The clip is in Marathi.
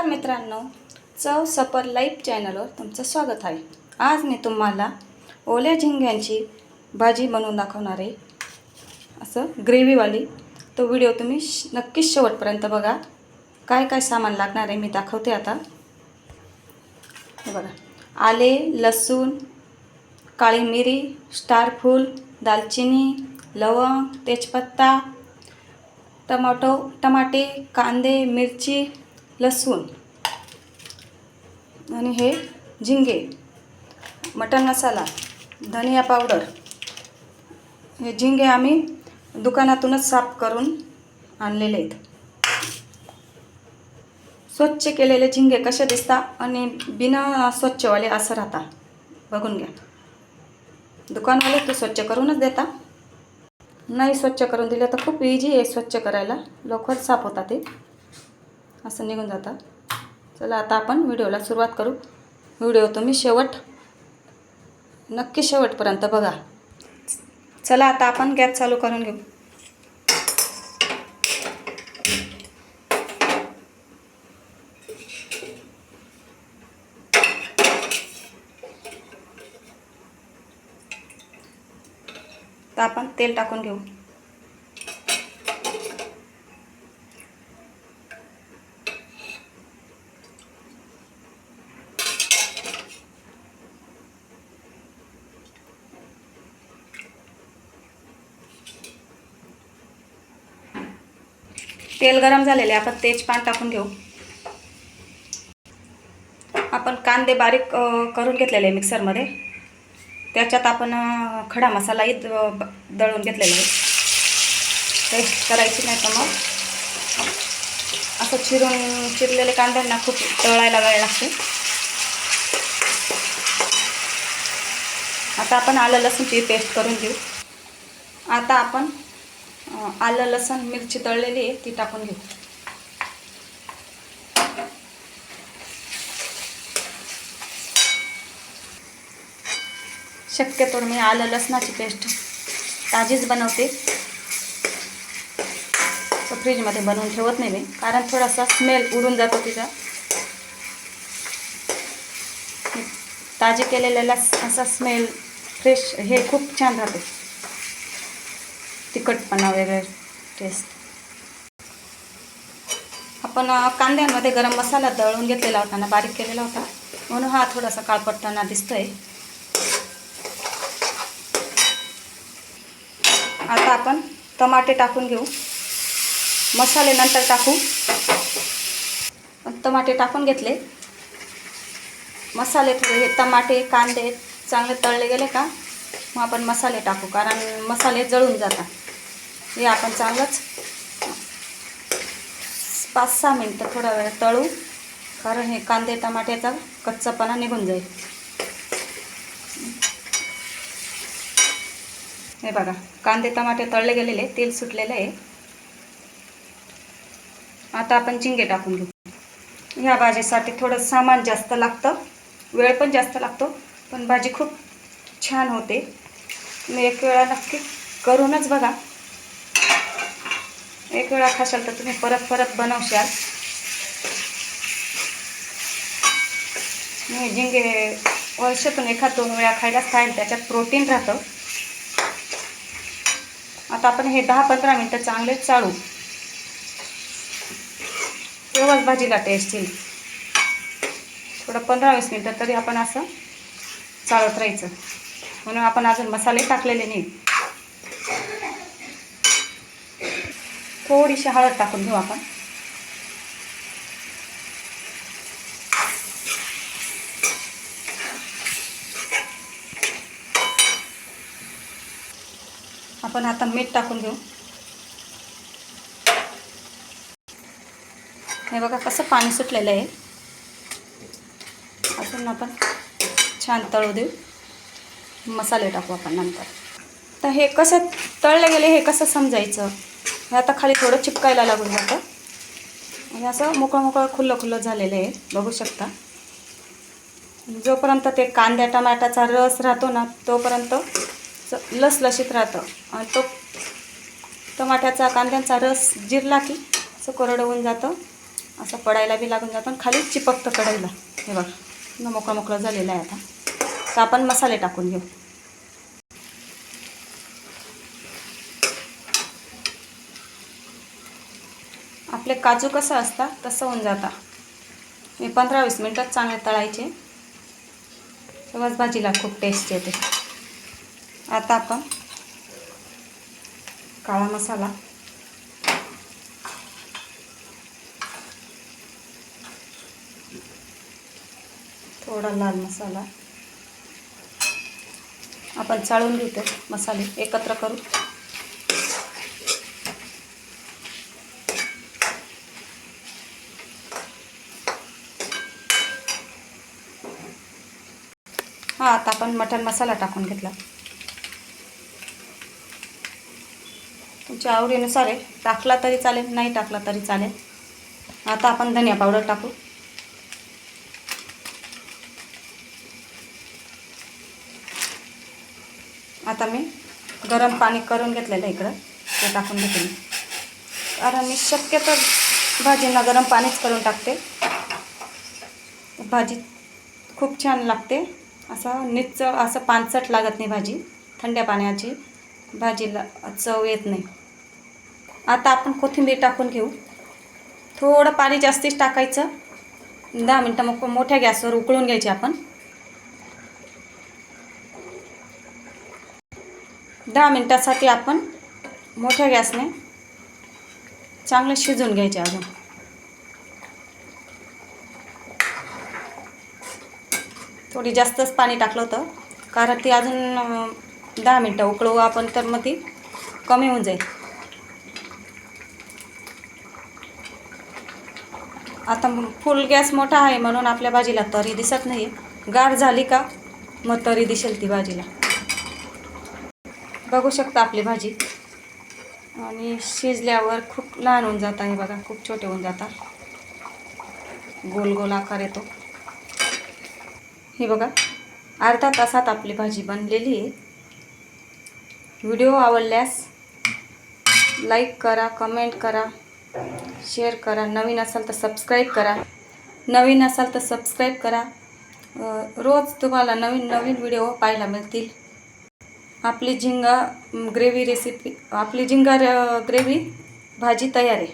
नमस्कार मित्रांनो, चव सफर लाईफ चॅनलवर तुमचं स्वागत आहे। आज मी तुम्हाला ओल्या झिंग्यांची भाजी बनवून दाखवणार आहे, असं ग्रेव्हीवाली। तो व्हिडिओ तुम्ही नक्कीच शेवटपर्यंत बघा। काय काय सामान लागणार आहे मी दाखवते आता। हे बघा, आले, लसूण, काळी मिरी, स्टार फूल, दालचिनी, लवंग, तेजपत्ता, टमाटे, कांदे, मिरची, लसूण आणि हे झिंगे, मटन मसाला, धनिया पावडर। हे झिंगे आम्ही दुकानातूनच साफ करून आणलेले आहेत। स्वच्छ केलेले झिंगे कसे दिसतात आणि बिना स्वच्छवाले असं राहता, बघून घ्या। दुकानवाले ते स्वच्छ करूनच देता, नाही स्वच्छ करून दिले तर खूप इझी आहे स्वच्छ करायला, लवकर साफ होतात ते, असं निघून जातं। चला आता आपण व्हिडिओला सुरुवात करू। व्हिडिओ तुम्ही नक्की शेवटपर्यंत बघा। चला आता आपण गॅस चालू करून घेऊ। तर आपण तेल टाकून घेऊ। तेल गरम झालेले, आपण तेजपान टाकून घेऊ। आपण कांदे बारीक करून घेतलेले मिक्सरमध्ये, त्याच्यात आपण खडा मसालाही दळून घेतलेला आहे। पेस्ट करायची नाही तर मग असं चिरलेले कांद्यांना खूप तळायला वेळ लागते। आता आपण आलं लसूणची पेस्ट करून घेऊ। आता आपण आलं लसूण मिरची तळलेली आहे ती टाकून घेऊ। शक्यतो मी आलं लसणाची पेस्ट ताजीच बनवते, तर फ्रीजमध्ये बनवून ठेवत नाही मी, कारण थोडासा स्मेल उडून जातो तिचा। ताजी केलेल्याला असा स्मेल फ्रेश हे खूप छान राहते, तिखटपणा वगैरे टेस्ट। आपण कांद्यांमध्ये गरम मसाला दळून घेतलेला होता ना, बारीक केलेला होता, म्हणून हा थोडासा काळपटपणा दिसतोय। आता आपण टमाटे टाकून घेऊ, मसाले नंतर टाकू। टमाटे टाकून घेतले, मसाले थोडे हे टमाटे कांदे चांगले तळले गेले का मग आपण मसाले टाकू, कारण मसाले जळून जातात। हे आपण चांगलंच 5-6 मिनटं थोडा वेळ तळू, कारण हे कांदे टमाट्याचा कच्चापणा निघून जाईल। हे बघा, कांदे टमाटे तळले गेलेले, तेल सुटलेलं आहे। आता आपण झिंगे टाकून घेऊ। ह्या भाजीसाठी थोडं सामान जास्त लागतं, वेळ पण जास्त लागतो, पण भाजी खूप छान होते। तुम्ही एक वेळा नक्की करूनच बघा, एक वेळा खाशाल तर तुम्ही परत परत बनवशाल। मी झिंगे वर्षातून 1-2 वेळा खायलाच खाईल, त्याच्यात प्रोटीन राहतं। आता आपण हे 10-15 मिनटं चांगले चाळू, तेव्हाच भाजीला टेस्ट येईल। थोडं 15-20 मिनटं तरी आपण असं चाळत राहायचं, म्हणून आपण अजून मसाले टाकलेले नाही। थोडीशी हळद टाकून घेऊ आपण। आपण आता मीठ टाकून घेऊ। हे बघा कसं पाणी सुटलेलं आहे, अजून आपण छान तळू देऊ। मसाले टाकू आपण नंतर। तर हे कसं तळले गेले हे कसं समजायचं, हे आता खाली थोडं चिपकायला लागून जातं, आणि असं मोकळं खुल्लं झालेलं आहे, बघू शकता। जोपर्यंत ते कांद्या टमाट्याचा रस राहतो ना, तोपर्यंत लसलशीत राहतं, आणि तो टमाट्याचा कांद्यांचा रस जिरला की असं कोरडं होऊन जातं, असं पडायला बी लागून जातं, खालीच चिपकतं कढईला. हे बघ मोकळं मोकळं झालेलं आहे. आता तर आपण मसाले टाकून घेऊ. आपले काजू कसं असतात तसं होऊन जाता. मी 15-20 मिनटात चांगले तळायचे, तेव्हाच भाजीला खूप टेस्ट येते. आता आपण काळा मसाला, थोडा लाल मसाला आपण चाळून घेतो. मसाले एकत्र करू. हा, आता आपण मटण मसाला टाकून घेतला. तुमच्या आवडीनुसार आहे, टाकला तरी चालेल, नाही टाकला तरी चालेल. आता आपण धनिया पावडर टाकू. आता मी गरम पाणी करून घेतलेलं इकडं, ते टाकून घेते. कारण मी शक्यतो भाजींना गरम पाणीच करून टाकते. भाजी खूप छान लागते. असं निच्चं असं पानसट लागत नाही भाजी. थंड्या पाण्याची भाजीला चव येत नाही. आता आपण कोथिंबीर टाकून घेऊ. थोडं पाणी जास्तीच टाकायचं. 10 मिनटं मग मोठ्या गॅसवर उकळून घ्यायचे आपण. 10 मिनटासाठी आपण मोठ्या गॅसने चांगलं शिजवून घ्यायचे. अजून थोडी जास्तच पाणी टाकलं होतं, कारण ती अजून 10 मिनटं उकळवू आपण, तर मग ती कमी होऊन जाईल. आता फुल गॅस मोठा आहे म्हणून आपल्या भाजीला तरी दिसत नाही. गार झाली का मग तरी दिसेल ती भाजीला. बघू शकता आपली भाजी. आणि शिजल्यावर खूप लहान होऊन जात आहे बघा, खूप छोटे होऊन जातात, गोल गोल आकार येतो. हे बघा, अर्धा तासात आपली भाजी बनलेली आहे. व्हिडिओ आवडल्यास लाईक करा, कमेंट करा, शेअर करा. नवीन असाल तर सबस्क्राईब करा. रोज तुम्हाला नवीन नवीन व्हिडिओ पाहायला मिळतील. आपली झिंगा ग्रेव्ही भाजी तयार आहे.